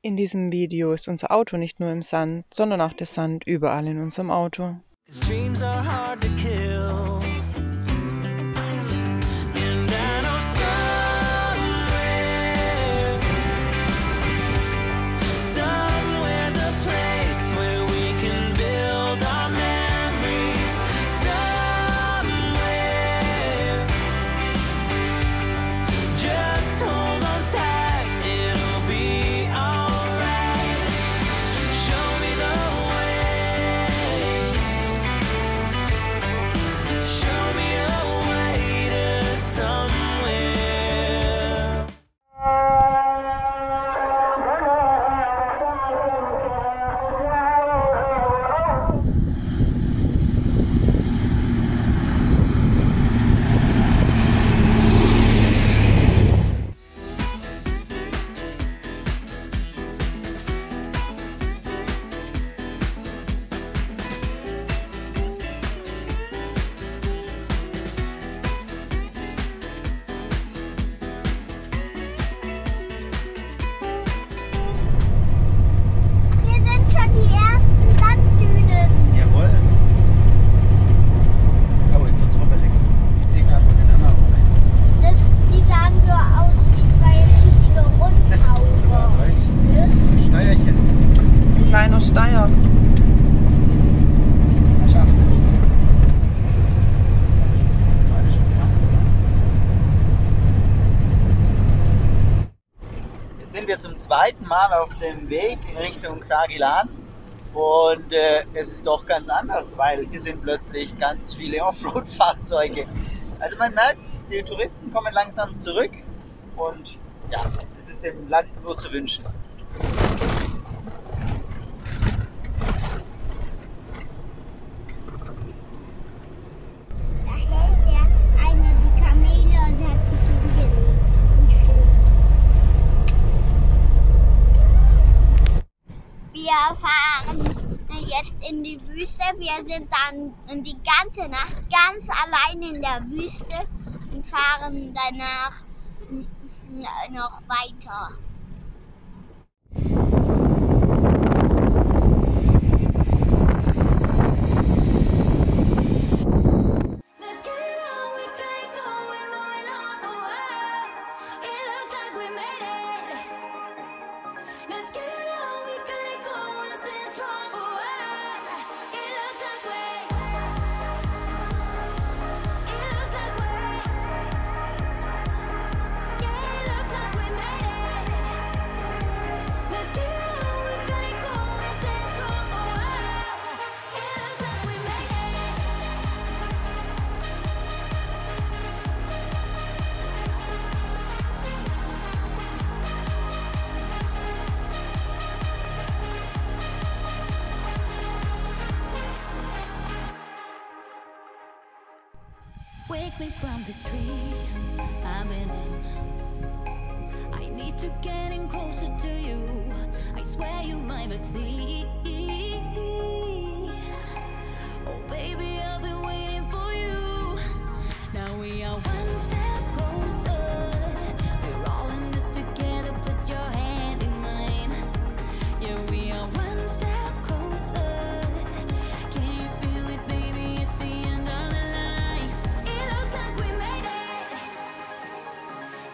In diesem Video ist unser Auto nicht nur im Sand, sondern auch der Sand überall in unserem Auto. Dreams are hard to kill. And I know somewhere's a place where we can build our memories. Somewhere, just hold on tight, it'll be alright. Show me the way. Show me a way to somewhere. Hier sind schon die ersten Sanddünen. Jawohl. Oh, jetzt wird's rubbelig. Die Dinger von den Hammer rubbelig. Die sahen so aus wie zwei riesige Rundaugen. Steuerchen. Ein kleiner Steier. Schafft. Jetzt sind wir zum zweiten Mal auf dem Weg in Richtung Sagilan und es ist doch ganz anders, weil hier sind plötzlich ganz viele Offroad-Fahrzeuge. Also man merkt, die Touristen kommen langsam zurück und ja, es ist dem Land nur zu wünschen. Da hält der eine die Kamele und hat sich hingelegt und schläft. Wir fahren jetzt in die Wüste. Wir sind dann die ganze Nacht ganz allein in der Wüste und fahren danach noch weiter. Let's get it on, we got it going, moving on the world. It looks like we made it. Let's get it on, we got it going, stand strong. It looks like we. It looks like we. Yeah, it looks like we made it. Let's get it on, we got it going, stand strong. It looks like we made it. Wake me from this dream I've been in. I need to get in closer to you. I swear you might succeed. Oh baby, I've been waiting for you. Now we are one step closer. We're all in this together. Put your hand in mine. Yeah, we are one step closer. Can you feel it, baby? It's the end of the line. It looks like we made it.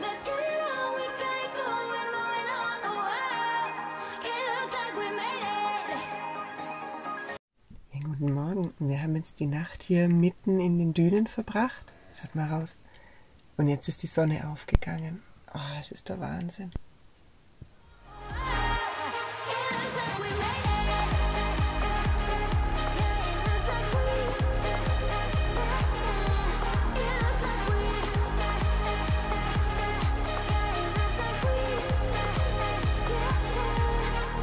Let's get it on, we got it going, moving on the world. It looks like we made it. Ja, guten Morgen. Wir haben jetzt die Nacht hier mitten in den Dünen verbracht. Schaut mal raus. Und jetzt ist die Sonne aufgegangen. Oh, es ist der Wahnsinn. It looks like we made it. Yeah, it looks like we. It looks like we. Yeah, it looks like we.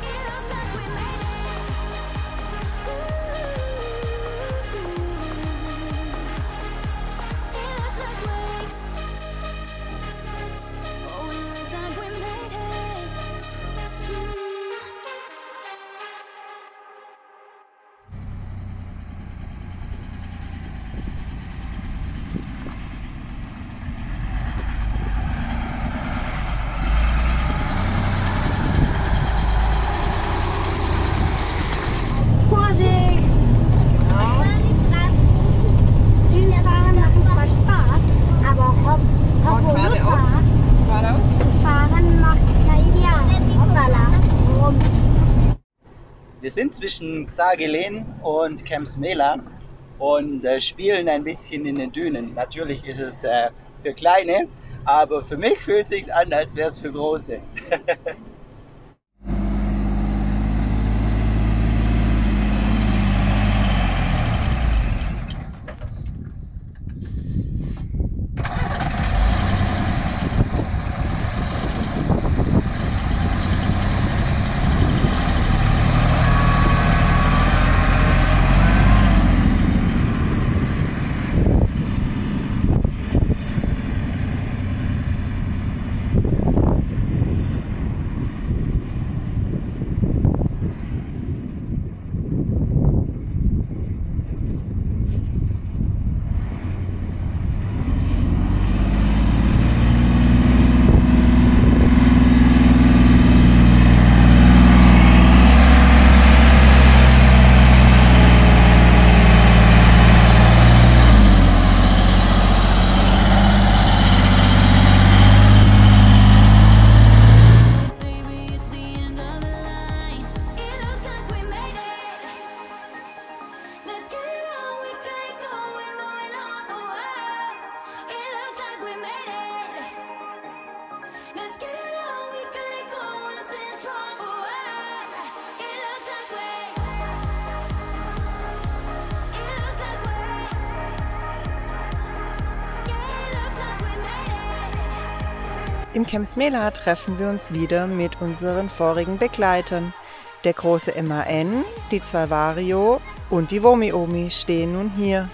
It looks like we made it. It looks like we. Oh, it looks like we made it. Wir sind zwischen Xargelen und Kemsmela und spielen ein bisschen in den Dünen. Natürlich ist es für Kleine, aber für mich fühlt es sich an, als wäre es für Große. Baby, it's the end of the line. It looks like we made it. Let's get it on, we got it going, moving on. Oh, it looks like we made it. Let's get it on, we got it going, stay strong. Oh, it looks like we. It looks like we. Yeah, it looks like we made it. Im Kemsmela treffen wir uns wieder mit unseren vorigen Begleitern. Der große MAN, die 2 Vario und die Womi-Omi stehen nun hier.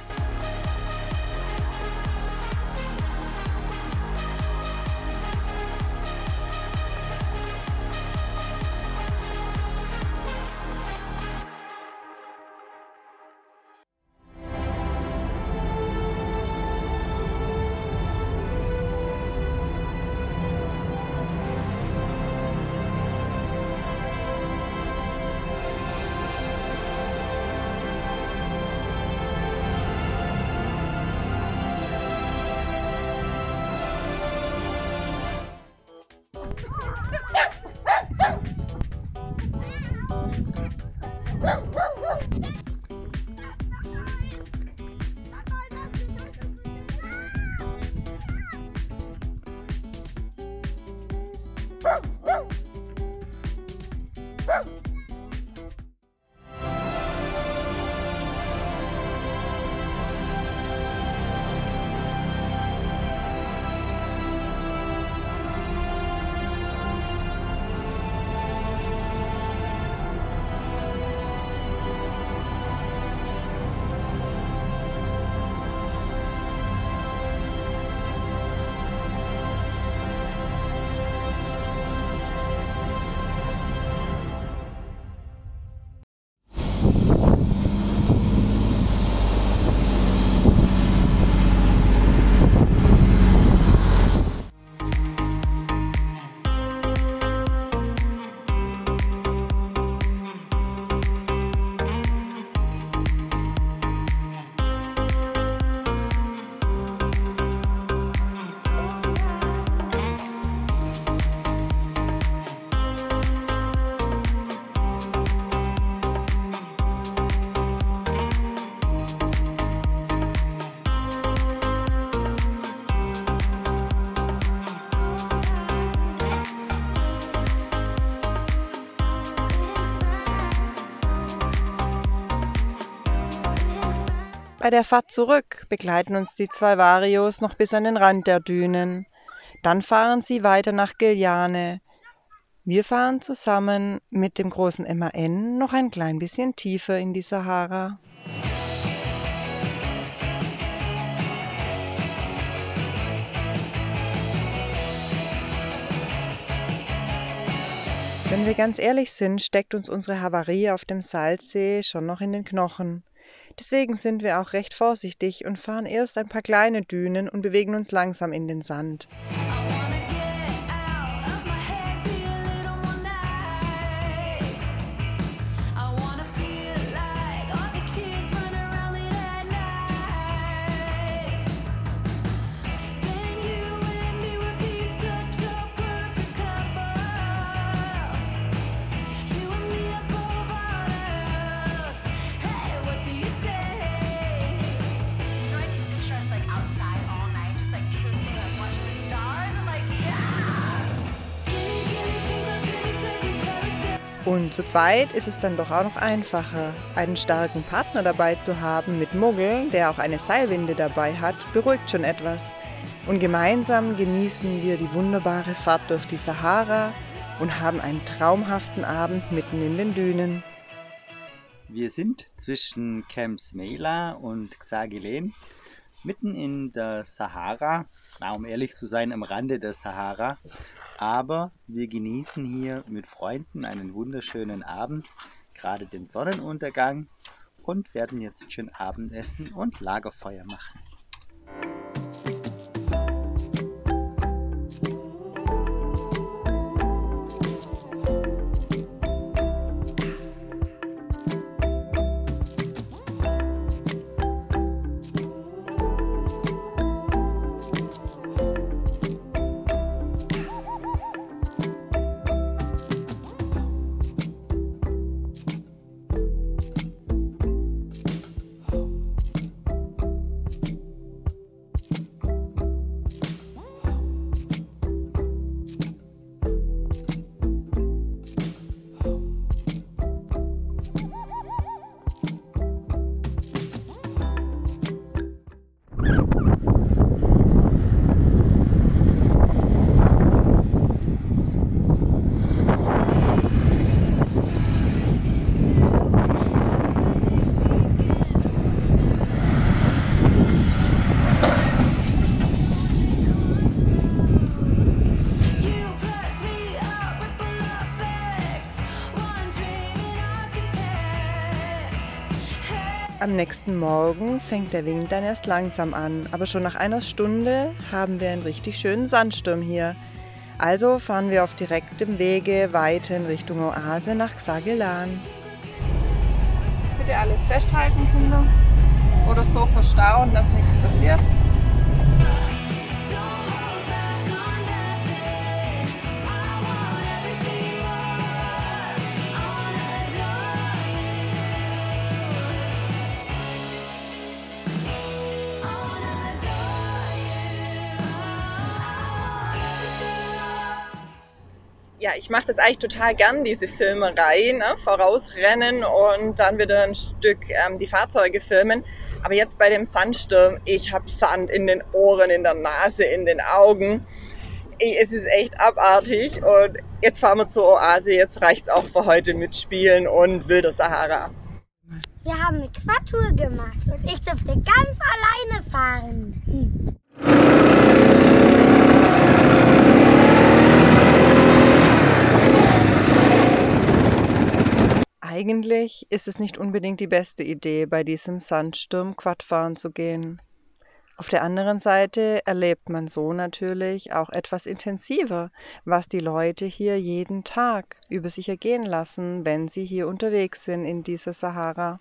Bei der Fahrt zurück begleiten uns die 2 Varios noch bis an den Rand der Dünen. Dann fahren sie weiter nach Giljane. Wir fahren zusammen mit dem großen MAN noch ein klein bisschen tiefer in die Sahara. Wenn wir ganz ehrlich sind, steckt uns unsere Havarie auf dem Salzsee schon noch in den Knochen. Deswegen sind wir auch recht vorsichtig und fahren erst ein paar kleine Dünen und bewegen uns langsam in den Sand. Und zu zweit ist es dann doch auch noch einfacher. Einen starken Partner dabei zu haben mit Muggel, der auch eine Seilwinde dabei hat, beruhigt schon etwas. Und gemeinsam genießen wir die wunderbare Fahrt durch die Sahara und haben einen traumhaften Abend mitten in den Dünen. Wir sind zwischen Camp Smeila und Xagilen, mitten in der Sahara, um ehrlich zu sein, am Rande der Sahara. Aber wir genießen hier mit Freunden einen wunderschönen Abend, gerade den Sonnenuntergang, und werden jetzt schön Abendessen und Lagerfeuer machen. Am nächsten Morgen fängt der Wind dann erst langsam an, aber schon nach einer Stunde haben wir einen richtig schönen Sandsturm hier. Also fahren wir auf direktem Wege weiter in Richtung Oase nach Xagilan. Bitte alles festhalten, Kinder. Oder so verstauen, dass nichts passiert. Ja, ich mache das eigentlich total gern, diese Filmerei, ne? Vorausrennen und dann wieder ein Stück die Fahrzeuge filmen. Aber jetzt bei dem Sandsturm, ich habe Sand in den Ohren, in der Nase, in den Augen. Es ist echt abartig und jetzt fahren wir zur Oase, jetzt reicht's auch für heute mit Spielen und wilder Sahara. Wir haben eine Quadtour gemacht und ich durfte ganz alleine fahren. Eigentlich ist es nicht unbedingt die beste Idee, bei diesem Sandsturm Quad fahren zu gehen. Auf der anderen Seite erlebt man so natürlich auch etwas intensiver, was die Leute hier jeden Tag über sich ergehen lassen, wenn sie hier unterwegs sind in dieser Sahara.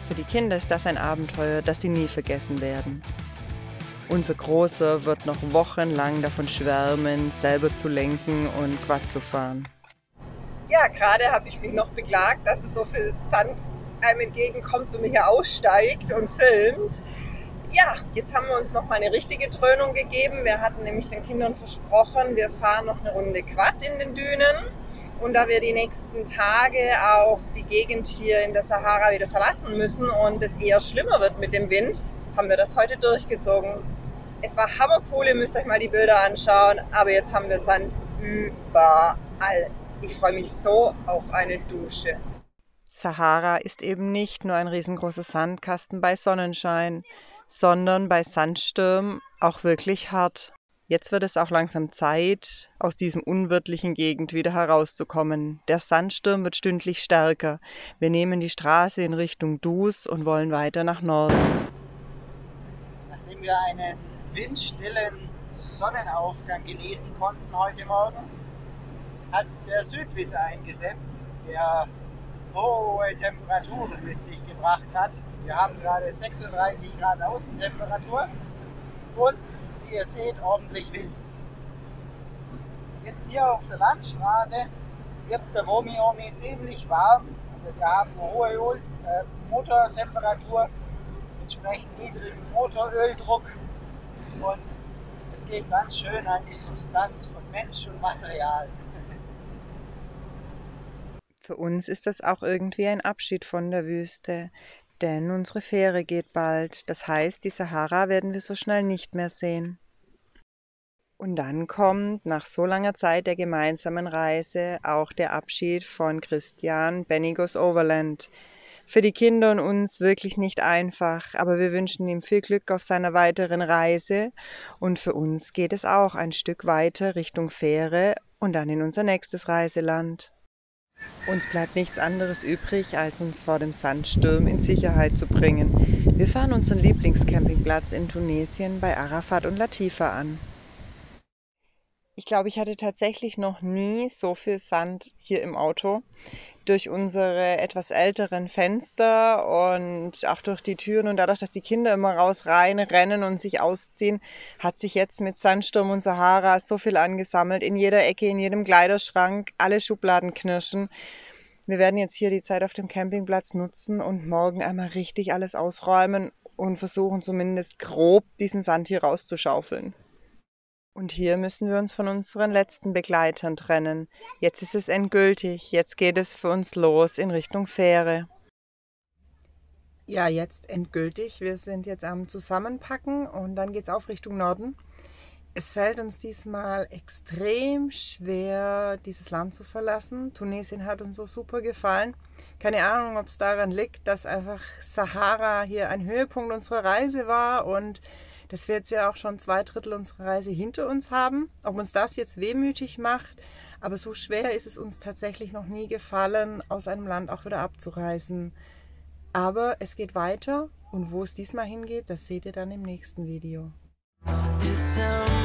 Für die Kinder ist das ein Abenteuer, das sie nie vergessen werden. Unser Großer wird noch wochenlang davon schwärmen, selber zu lenken und Quad zu fahren. Ja, gerade habe ich mich noch beklagt, dass es so viel Sand einem entgegenkommt, wenn man hier aussteigt und filmt. Ja, jetzt haben wir uns noch mal eine richtige Dröhnung gegeben. Wir hatten nämlich den Kindern versprochen, wir fahren noch eine Runde Quad in den Dünen. Und da wir die nächsten Tage auch die Gegend hier in der Sahara wieder verlassen müssen und es eher schlimmer wird mit dem Wind, haben wir das heute durchgezogen. Es war hammercool, ihr müsst euch mal die Bilder anschauen, aber jetzt haben wir Sand überall. Ich freue mich so auf eine Dusche. Sahara ist eben nicht nur ein riesengroßer Sandkasten bei Sonnenschein, sondern bei Sandstürmen auch wirklich hart. Jetzt wird es auch langsam Zeit, aus diesem unwirtlichen Gegend wieder herauszukommen. Der Sandsturm wird stündlich stärker. Wir nehmen die Straße in Richtung Dus und wollen weiter nach Norden. Nachdem wir einen windstillen Sonnenaufgang genießen konnten heute Morgen, hat der Südwind eingesetzt, der hohe Temperaturen mit sich gebracht hat. Wir haben gerade 36 Grad Außentemperatur und, wie ihr seht, ordentlich Wind. Jetzt hier auf der Landstraße wird es der Womi ziemlich warm. Also wir haben eine hohe Motortemperatur, entsprechend niedrigen Motoröldruck und es geht ganz schön an die Substanz von Mensch und Material. Für uns ist das auch irgendwie ein Abschied von der Wüste, denn unsere Fähre geht bald. Das heißt, die Sahara werden wir so schnell nicht mehr sehen. Und dann kommt nach so langer Zeit der gemeinsamen Reise auch der Abschied von Christian, Benny Goes Overland. Für die Kinder und uns wirklich nicht einfach, aber wir wünschen ihm viel Glück auf seiner weiteren Reise. Und für uns geht es auch ein Stück weiter Richtung Fähre und dann in unser nächstes Reiseland. Uns bleibt nichts anderes übrig, als uns vor dem Sandsturm in Sicherheit zu bringen. Wir fahren unseren Lieblingscampingplatz in Tunesien bei Arafat und Latifa an. Ich glaube, ich hatte tatsächlich noch nie so viel Sand hier im Auto. Durch unsere etwas älteren Fenster und auch durch die Türen und dadurch, dass die Kinder immer raus rein rennen und sich ausziehen, hat sich jetzt mit Sandsturm und Sahara so viel angesammelt. In jeder Ecke, in jedem Kleiderschrank, alle Schubladen knirschen. Wir werden jetzt hier die Zeit auf dem Campingplatz nutzen und morgen einmal richtig alles ausräumen und versuchen zumindest grob diesen Sand hier rauszuschaufeln. Und hier müssen wir uns von unseren letzten Begleitern trennen. Jetzt ist es endgültig, jetzt geht es für uns los in Richtung Fähre. Ja, jetzt endgültig. Wir sind jetzt am Zusammenpacken und dann geht es auf Richtung Norden. Es fällt uns diesmal extrem schwer, dieses Land zu verlassen. Tunesien hat uns so super gefallen. Keine Ahnung, ob es daran liegt, dass einfach Sahara hier ein Höhepunkt unserer Reise war und dass wir jetzt ja auch schon 2/3 unserer Reise hinter uns haben. Ob uns das jetzt wehmütig macht, aber so schwer ist es uns tatsächlich noch nie gefallen, aus einem Land auch wieder abzureisen. Aber es geht weiter und wo es diesmal hingeht, das seht ihr dann im nächsten Video. December